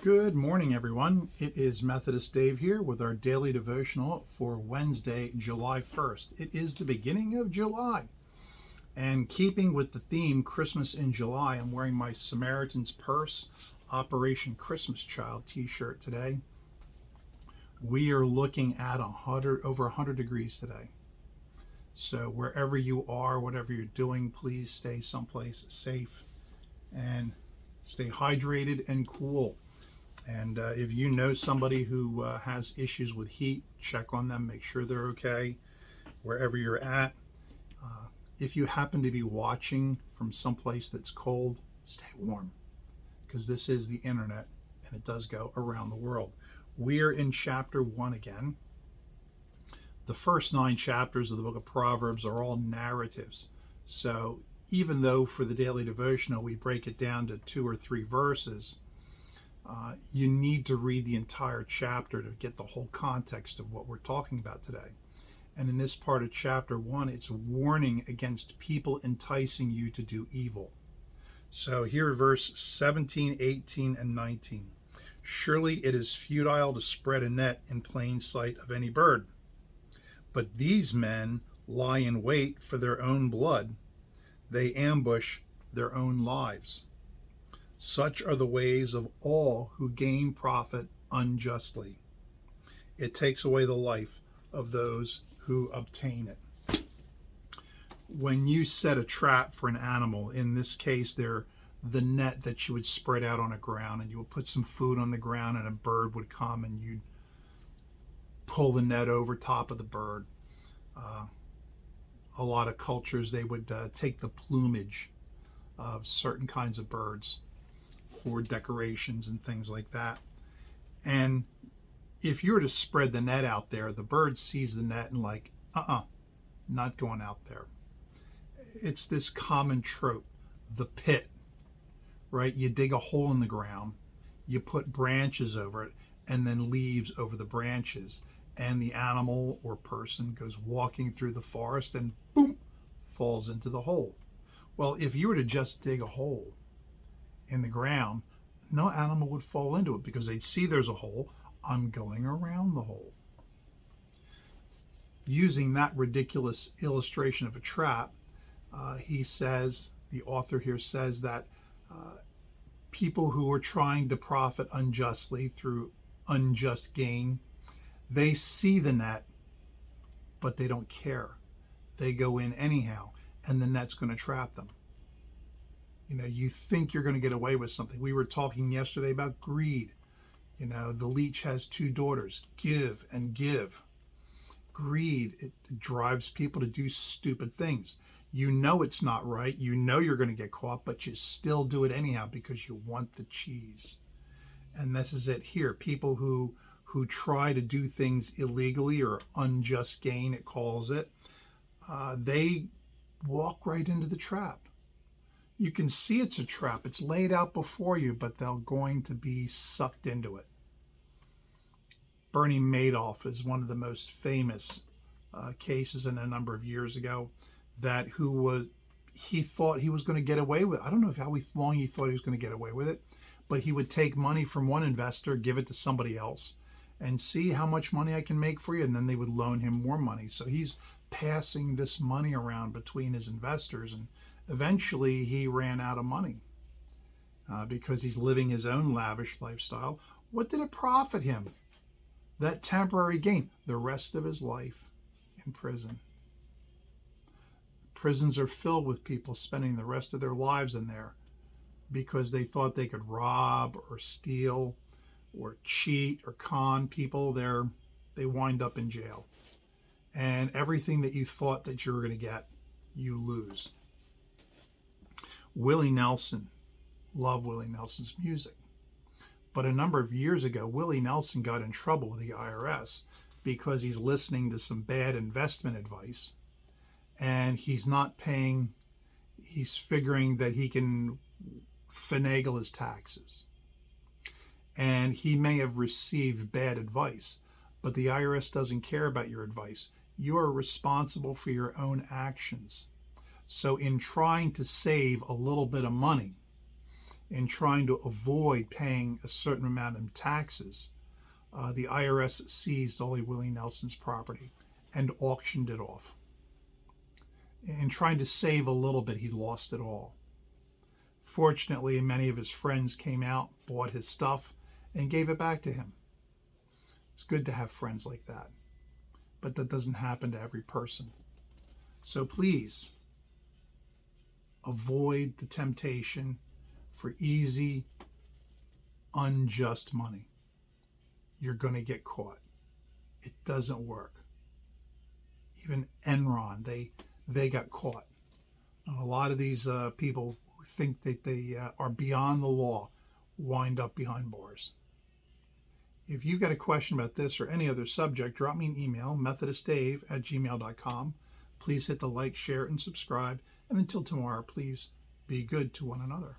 Good morning, everyone. It is Methodist Dave here with our daily devotional for Wednesday, July 1st. It is the beginning of July. And keeping with the theme Christmas in July, I'm wearing my Samaritan's Purse Operation Christmas Child t-shirt today. We are looking at over 100 degrees today. So wherever you are, whatever you're doing, please stay someplace safe and stay hydrated and cool. And if you know somebody who has issues with heat, check on them, make sure they're okay wherever you're at. If you happen to be watching from someplace that's cold, stay warm, because this is the internet and it does go around the world. We are in chapter 1 again. The first 9 chapters of the book of Proverbs are all narratives. So even though for the daily devotional we break it down to 2 or 3 verses, you need to read the entire chapter to get the whole context of what we're talking about today. And in this part of chapter 1, it's warning against people enticing you to do evil. So here are verse 17, 18, and 19. Surely it is futile to spread a net in plain sight of any bird. But these men lie in wait for their own blood. They ambush their own lives. Such are the ways of all who gain profit unjustly. It takes away the life of those who obtain it. When you set a trap for an animal, in this case, they're the net that you would spread out on the ground, and you would put some food on the ground and a bird would come and you'd pull the net over top of the bird. A lot of cultures, they would take the plumage of certain kinds of birds for decorations and things like that. And if you were to spread the net out there, the bird sees the net and like, not going out there. It's this common trope, the pit, right? You dig a hole in the ground, you put branches over it, and then leaves over the branches. And the animal or person goes walking through the forest and boom, falls into the hole. Well, if you were to just dig a hole in the ground, no animal would fall into it because they'd see there's a hole. I'm going around the hole. Using that ridiculous illustration of a trap, the author here says that people who are trying to profit unjustly through unjust gain, they see the net, but they don't care. They go in anyhow, and the net's going to trap them. You know, you think you're going to get away with something. We were talking yesterday about greed. You know, the leech has 2 daughters, give and give. Greed, it drives people to do stupid things. You know it's not right. You know you're going to get caught, but you still do it anyhow because you want the cheese. And this is it here. People who try to do things illegally or unjust gain, it calls it, they walk right into the trap. You can see it's a trap. It's laid out before you, but they're going to be sucked into it. Bernie Madoff is one of the most famous cases in a number of years ago he thought he was going to get away with. I don't know how long he thought he was going to get away with it, but he would take money from one investor, give it to somebody else, and see how much money I can make for you, and then they would loan him more money. So he's passing this money around between his investors, and eventually he ran out of money because he's living his own lavish lifestyle. What did it profit him? That temporary gain. The rest of his life in prison. Prisons are filled with people spending the rest of their lives in there because they thought they could rob or steal or cheat or con people. They wind up in jail. And everything that you thought that you were going to get, you lose. Willie Nelson, love Willie Nelson's music. But a number of years ago, Willie Nelson got in trouble with the IRS because he's listening to some bad investment advice and he's not paying. He's figuring that he can finagle his taxes. And he may have received bad advice, but the IRS doesn't care about your advice. You are responsible for your own actions. So in trying to save a little bit of money, in trying to avoid paying a certain amount in taxes, the IRS seized all of Willie Nelson's property and auctioned it off. In trying to save a little bit, he lost it all. Fortunately, many of his friends came out, bought his stuff, and gave it back to him. It's good to have friends like that, but that doesn't happen to every person. So please, avoid the temptation for easy, unjust money. You're going to get caught. It doesn't work. Even Enron, they got caught. And a lot of these people who think that they are beyond the law wind up behind bars. If you've got a question about this or any other subject, drop me an email, methodistdave@gmail.com. Please hit the like, share, and subscribe. And until tomorrow, please be good to one another.